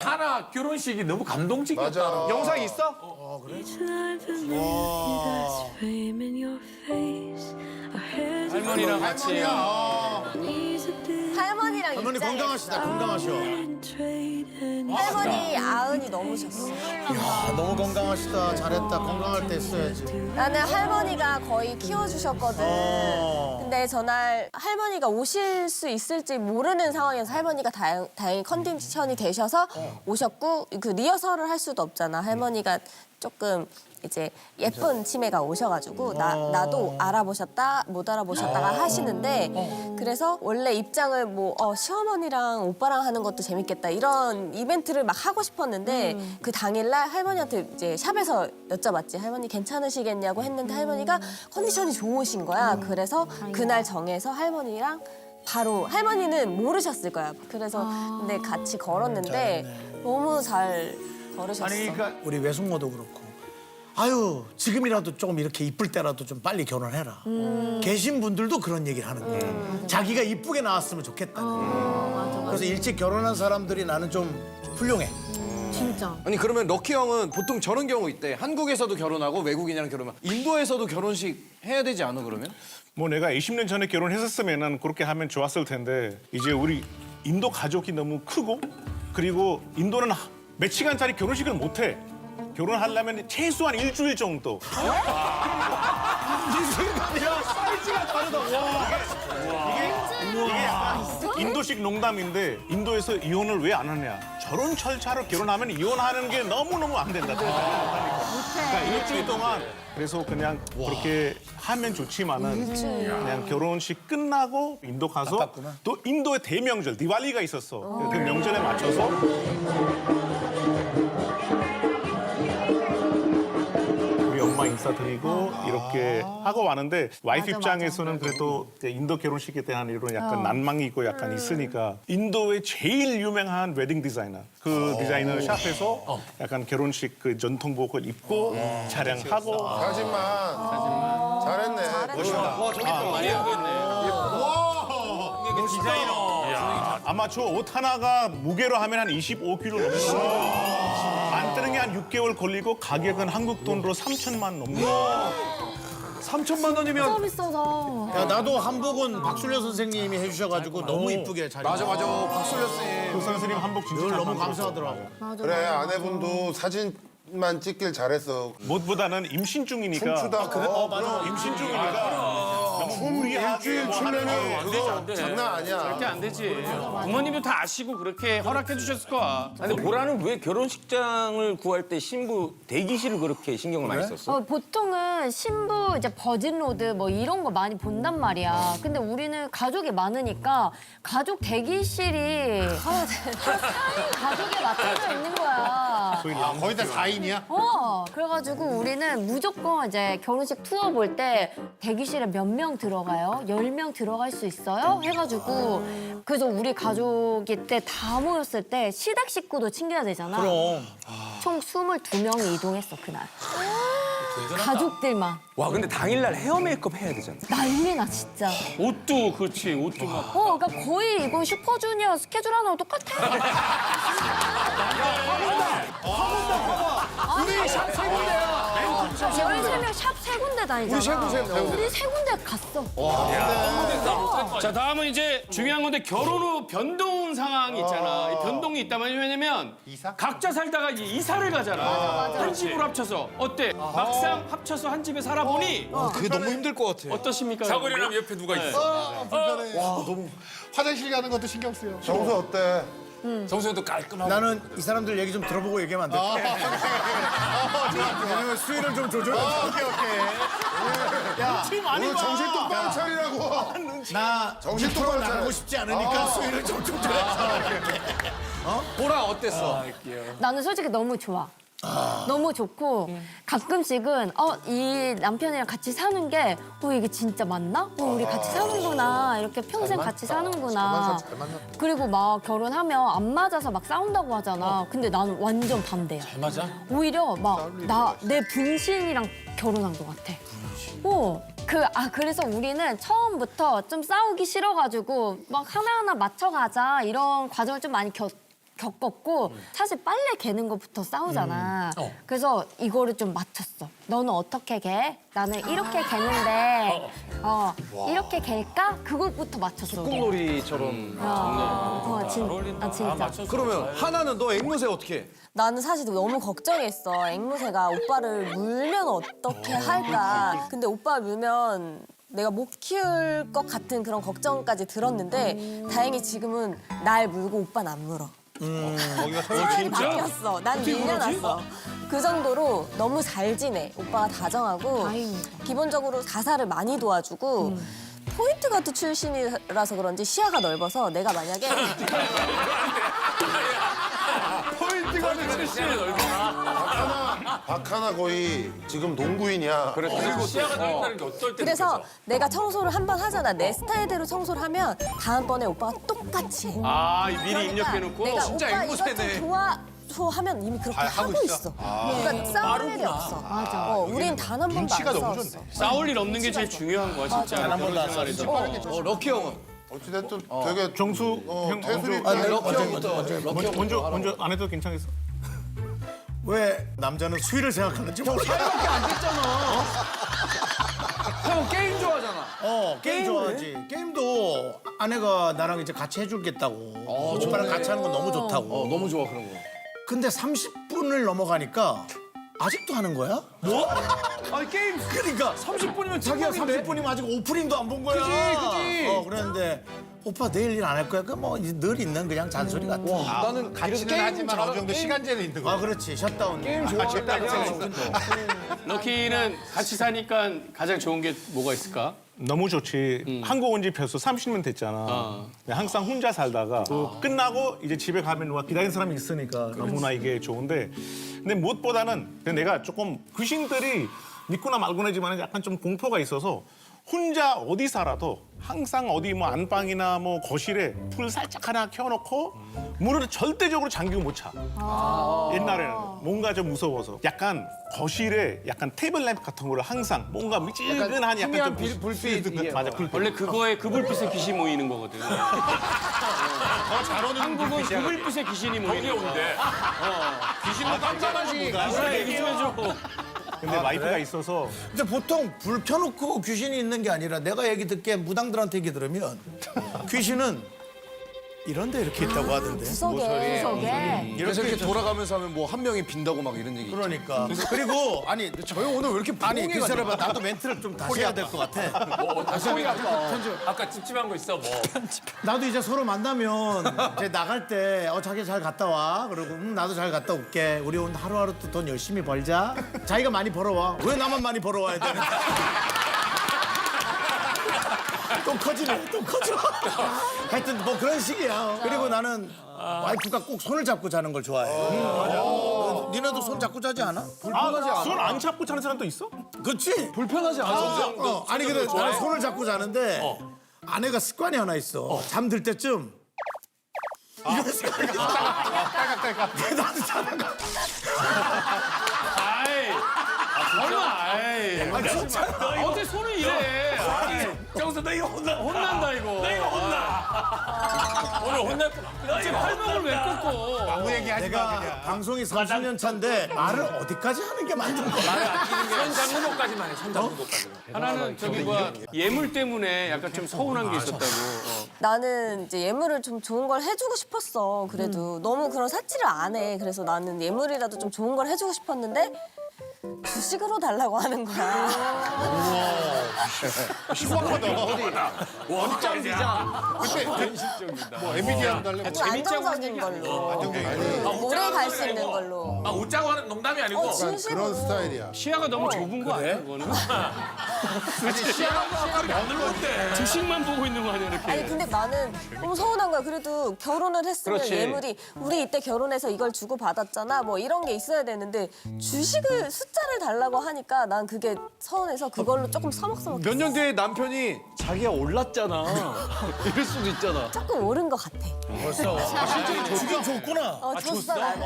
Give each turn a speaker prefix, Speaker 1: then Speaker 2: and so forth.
Speaker 1: 하나 결혼식이 너무 감동적이었다.
Speaker 2: 맞아.
Speaker 3: 영상 있어?
Speaker 4: 할머니랑 같이.
Speaker 5: 할머니랑
Speaker 2: 할머니
Speaker 5: 입장에
Speaker 2: 건강하시다, 건강하셔.
Speaker 5: 할머니 아흔이 넘으셨어.
Speaker 2: 야, 너무 건강하시다. 잘했다. 건강할 때 했어야지.
Speaker 5: 나는 할머니가 거의 키워주셨거든. 근데 전날 할머니가 오실 수 있을지 모르는 상황에서 할머니가 다행히 컨디션이 되셔서 오셨고 그 리허설을 할 수도 없잖아. 할머니가 조금 이제 예쁜 치매가 오셔가지고 나도 알아보셨다 못 알아보셨다가 하시는데 그래서 원래 입장을 뭐 시어머니랑 오빠랑 하는 것도 재밌겠다 이런 이벤트를 막 하고 싶었는데 그 당일날 할머니한테 이제 샵에서 여쭤봤지. 할머니 괜찮으시겠냐고 했는데 할머니가 컨디션이 좋으신 거야. 그래서 그날 정해서 할머니랑 바로 할머니는 모르셨을 거야. 그래서 근데 같이 걸었는데 너무 잘 걸으셨어.
Speaker 2: 아니, 그러니까 우리 외숙모도 그렇고. 아유, 지금이라도 조금 이렇게 이쁠 때라도 좀 빨리 결혼해라. 계신 분들도 그런 얘기를 하는 거예요. 자기가 이쁘게 나왔으면 좋겠다. 그래서 일찍 결혼한 사람들이 나는 좀 훌륭해.
Speaker 6: 진짜.
Speaker 3: 아니 그러면 럭키 형은 보통 저런 경우 있대. 한국에서도 결혼하고 외국인이랑 결혼하고 인도에서도 결혼식 해야 되지 않아 그러면?
Speaker 7: 뭐 내가 20년 전에 결혼했었으면 그렇게 하면 좋았을 텐데 이제 우리 인도 가족이 너무 크고 그리고 인도는 몇 시간짜리 결혼식을 못 해. 결혼하려면 최소한 일주일 정도. 이게 사이즈가 다르다. 이게 약간 인도식 농담인데 인도에서 이혼을 왜 안 하냐. 저런 절차로 결혼하면 이혼하는 게 너무너무 안 된다. 그러니까 일주일 동안 그래서 그냥 그렇게 하면 좋지만은 그냥 결혼식 끝나고 인도 가서
Speaker 2: 아깝구나.
Speaker 7: 또 인도의 대명절 디왈리가 있었어. 그 명절에 맞춰서 우리 엄마 인사드리고 이렇게 하고 왔는데 와이프 입장에서는 그래도 인도 결혼식에 대한 이런 약간 난망이 있고 약간 있으니까 인도의 제일 유명한 웨딩 디자이너 그 디자이너 샵에서 약간 결혼식 그 전통복을 입고 촬영하고
Speaker 2: 사진만. 잘했네. 멋있다.
Speaker 3: 와 저기 또 많이 하겠네.
Speaker 7: 아마 저 옷 하나가 무게로 하면 한 25kg 넘는 만드는 게 한 6개월 걸리고 가격은 한국 돈으로 3천만 넘는
Speaker 3: 3천만 원이면
Speaker 6: 너무 비싸서.
Speaker 2: 야, 나도 한복은 박술려 선생님이 해주셔가지고 너무 이쁘게 잘
Speaker 3: 맞아 박솔려 쌤.
Speaker 7: 그 선생님 한복 진짜
Speaker 2: 늘
Speaker 7: 잘
Speaker 2: 너무
Speaker 7: 만들었어.
Speaker 2: 감사하더라고.
Speaker 8: 그래 아내분도 사진만 찍길 잘했어.
Speaker 7: 무엇보다는 임신 중이니까
Speaker 8: 춤추다 그래?
Speaker 2: 맞아.
Speaker 7: 임신 중이니까 너무 무리하게
Speaker 8: 일주일
Speaker 7: 뭐 하는
Speaker 8: 추면은
Speaker 7: 게
Speaker 8: 그거
Speaker 1: 안 돼.
Speaker 8: 장난 아니야.
Speaker 4: 절대 안 되지. 부모님도 다 아시고 그렇게 허락해 주셨을 거야.
Speaker 1: 근데 보라는 왜 결혼식장을 구할 때 신부 대기실을 그렇게 신경을 많이 썼어?
Speaker 6: 보통은 신부 이제 버진로드 뭐 이런 거 많이 본단 말이야. 근데 우리는 가족이 많으니까 가족 대기실이 4인 가족에 맞춰져 있는 거야.
Speaker 2: 거의 다 4인이야?
Speaker 6: 그래가지고 우리는 무조건 이제 결혼식 투어 볼 때 대기실에 몇 명 들어가요? 10명 들어갈 수 있어요? 해가지고 그래서 우리 가족이 때 다 모였을 때 시댁 식구도 챙겨야 되잖아.
Speaker 2: 그럼.
Speaker 6: 총 22명이 이동했어 그날. 가족들만.
Speaker 1: 와 근데 당일날 헤어 메이크업 해야 되잖아.
Speaker 6: 난리나 진짜.
Speaker 4: 옷도 그렇지. 옷도 막.
Speaker 6: 그러니까 거의 이거 슈퍼주니어 스케줄 하나랑 똑같아.
Speaker 3: 우리 샵 세 군데야.
Speaker 6: 13명 샵 3군데 다니잖아. 우리 3군데 갔어.
Speaker 4: 자 다음은 이제 중요한 건데 결혼 후 변동 상황이 있잖아. 이 변동이 있다면 왜냐면 각자 살다가 이제 이사를 가잖아. 한 집으로 합쳐서 어때? 막상 합쳐서 한 집에 살아보니
Speaker 3: 그게 너무 힘들 것 같아.
Speaker 4: 어떠십니까?
Speaker 1: 사골이랑 옆에 누가 있어?
Speaker 2: 화장실 가는 것도 신경 쓰여.
Speaker 8: 정수 어때?
Speaker 1: 정수현도 깔끔하고.
Speaker 2: 나는 이 사람들 얘기 좀 들어보고 얘기하면 안 될까? 왜냐면 수위를 좀 조절해. 오케이. 야,
Speaker 8: 오늘 정신 똑바로 차리라고.
Speaker 2: 나
Speaker 8: 정신
Speaker 2: 6%
Speaker 8: 똑바로
Speaker 2: 나가고
Speaker 8: 차려.
Speaker 2: 싶지 않으니까 수위를 좀 조절해서.
Speaker 3: 보라 어땠어?
Speaker 6: 나는 솔직히 너무 좋아. 너무 좋고 가끔씩은 이 남편이랑 같이 사는 게 이게 진짜 맞나? 우리 같이 사는구나. 이렇게 평생 같이 사는구나. 그리고 막 결혼하면 안 맞아서 막 싸운다고 하잖아. 근데 나는 완전 반대야. 잘 맞아? 오히려 막 내 분신이랑 결혼한 것 같아. 그래서 우리는 처음부터 좀 싸우기 싫어가지고 막 하나하나 맞춰가자 이런 과정을 좀 많이 겪었고 사실 빨래 개는 것부터 싸우잖아. 그래서 이거를 좀 맞췄어. 너는 어떻게 개? 나는 이렇게 개는데 이렇게 개일까? 그것부터 맞췄어.
Speaker 3: 꽁놀이처럼.
Speaker 6: 진짜.
Speaker 3: 그러면 하나는 너 앵무새 어떻게 해?
Speaker 5: 나는 사실 너무 걱정했어. 앵무새가 오빠를 물면 어떻게 할까. 근데 오빠 물면 내가 못 키울 것 같은 그런 걱정까지 들었는데 다행히 지금은 날 물고 오빠는 안 물어. 상황이 바뀌었어. 난 밀려났어. 그 정도로 너무 잘 지내. 오빠가 다정하고 기본적으로 가사를 많이 도와주고 포인트 가드 출신이라서 그런지 시야가 넓어서 내가 만약에
Speaker 8: 박하나 거의 지금 농구인이야.
Speaker 1: 그리고 시야가 넓다는 게 어떨 때
Speaker 5: 그래서 내가 청소를 한 번 하잖아. 내 스타일대로 청소를 하면 다음번에 오빠가 똑같이 해.
Speaker 4: 아, 미리
Speaker 5: 그러니까
Speaker 4: 입력해놓고.
Speaker 5: 내가
Speaker 3: 진짜
Speaker 5: 오빠 이것
Speaker 3: 앵무새네.
Speaker 5: 좀 도와줘 하면 이미 그렇게 하고 있어. 그러니까 싸울 일이 없어. 맞아. 우린 단 한 번도 안 싸웠어.
Speaker 4: 싸울 일 없는 게 제일 중요한 거야, 진짜.
Speaker 2: 단 한 번도 안
Speaker 4: 생활에서.
Speaker 3: 럭키 형은?
Speaker 8: 어찌됐든 되게
Speaker 7: 정수 형
Speaker 8: 태술이
Speaker 3: 럭키 형부터. 럭키 형
Speaker 7: 먼저 안 해도 괜찮겠어?
Speaker 2: 왜 남자는 수위를 생각하는지 모르겠어.
Speaker 3: 형 게임 좋아하잖아.
Speaker 2: 게임 좋아하지. 게임도 아내가 나랑 이제 같이 해주겠다고. 오빠랑 같이 하는 건 너무 좋다고.
Speaker 3: 너무 좋아 그런 거.
Speaker 2: 근데 30분을 넘어가니까 아직도 하는 거야? 뭐?
Speaker 3: 아니 게임
Speaker 2: 그러니까
Speaker 3: 30분이면
Speaker 2: 자기가
Speaker 3: 자기가
Speaker 2: 30분이면 아직 오프닝도 안 본 거야.
Speaker 3: 그지.
Speaker 2: 그랬는데 오빠 내일 일 안 할 거야? 그 뭐 늘 있는 그냥 잔소리 같아.
Speaker 3: 나는 같이는 하지만 어느 정도 시간제는 있는 거.
Speaker 2: 아 그렇지. 셧다운.
Speaker 3: 게임 좋아하는
Speaker 4: 럭키는 같이 사니까 가장 좋은 게 뭐가 있을까?
Speaker 7: 너무 좋지. 한국 온 지 벌써 30년 됐잖아. 항상 혼자 살다가 끝나고 이제 집에 가면 누가 기다리는 사람이 있으니까 너무나 이게 좋은데 근데 무엇보다는 내가 조금 귀신들이 믿거나 말거나지만 약간 좀 공포가 있어서 혼자 어디 살아도 항상 어디 뭐 안방이나 뭐 거실에 불 살짝 하나 켜놓고 문을 절대적으로 잠기고 못 차. 옛날에는 뭔가 좀 무서워서 약간 거실에 약간 테이블 램프 같은 거를 항상 뭔가 미지근한 약간
Speaker 3: 희미한
Speaker 7: 좀
Speaker 3: 불빛 이게
Speaker 7: 맞아 불빛.
Speaker 4: 원래 그거에 그 불빛에 귀신 모이는 거거든. 한국은 그 불빛에 귀신이 모이는 건데. 귀신도 깜짝하지. 귀신 얘기 좀 해줘.
Speaker 7: 근데 와이프가 있어서
Speaker 2: 근데 보통 불 켜놓고 귀신이 있는 게 아니라 내가 얘기 듣기에 무당들한테 얘기 들으면 귀신은 이런 데 이렇게 있다고 하던데.
Speaker 5: 구석에
Speaker 3: 그래서 이렇게 돌아가면서 하면 뭐 한 명이 빈다고 막 이런 얘기.
Speaker 2: 그러니까. 그리고 아니
Speaker 3: 저 형 오늘 왜 이렇게
Speaker 2: 아니
Speaker 3: 부엉이가
Speaker 2: 기사를 봐. 나도 멘트를 좀 다시 해야 될 것 같아.
Speaker 1: 아까 찝찝한 거 있어 뭐.
Speaker 2: 나도 이제 서로 만나면 이제 나갈 때 자기 잘 갔다 와. 그리고 나도 잘 갔다 올게. 우리 오늘 하루하루 또 돈 열심히 벌자. 자기가 많이 벌어와. 왜 나만 많이 벌어와야 되는 또 커지네. 또 커져. 하여튼 뭐 그런 식이야. 그리고 나는 와이프가 꼭 손을 잡고 자는 걸 좋아해. 니네도 손 잡고 자지 않아?
Speaker 3: 불편하지 않아?
Speaker 7: 손 안 잡고 자는 사람도 있어?
Speaker 2: 그렇지.
Speaker 3: 불편하지 않아?
Speaker 2: 아니 근데 나는 손을 잡고 자는데 아내가 습관이 하나 있어. 잠들 때쯤 이런 습관이 있어. 나도 자다가
Speaker 4: 아이. 설마. 아이.
Speaker 2: 진짜
Speaker 4: 어제 손을 이래.
Speaker 1: 정수 너 이거
Speaker 4: 혼난다 이거.
Speaker 1: 오늘 혼날 거.
Speaker 4: 제 팔목을 왜 꺾고?
Speaker 2: 내가 방송이 30년 차인데 말을 어디까지 하는 게 맞는 거야?
Speaker 1: 손 잡는 것까지만 해. 손 잡는 것까지만.
Speaker 4: 하나는 저기 뭐야 예물 때문에 약간 좀 서운한 게 있었다고.
Speaker 5: 나는 이제 예물을 좀 좋은 걸 해주고 싶었어. 그래도 너무 그런 사치를 안 해. 그래서 나는 예물이라도 좀 좋은 걸 해주고 싶었는데 주식으로 달라고 하는 거야.
Speaker 1: 원장 비자.
Speaker 8: 뭐 엔비디아 달래.
Speaker 5: 좀 안정적인 걸로. 오래 갈 수 있는 걸로.
Speaker 1: 아 웃자고 하는 농담이 아니고.
Speaker 5: 진심으로.
Speaker 8: 그런 스타일이야.
Speaker 4: 시야가 너무 좁은 거 아니야 그거는?
Speaker 1: 어느 건데.
Speaker 4: 주식만 보고 있는 거 아니야 이렇게?
Speaker 5: 아니 근데 나는 너무 서운한 거야. 그래도 결혼을 했으면
Speaker 1: 그렇지.
Speaker 5: 예물이 우리 이때 결혼해서 이걸 주고 받았잖아. 뭐 이런 게 있어야 되는데 주식을 숫자를 달라고 하니까 난 그게 서운해서 그걸로 조금 서먹서먹.
Speaker 3: 몇 년 뒤에 남편이 자기야 올랐잖아. 이럴 수도 있잖아.
Speaker 5: 조금 오른 것 같아.
Speaker 2: 주긴 좋구나.
Speaker 5: 줬어 나는.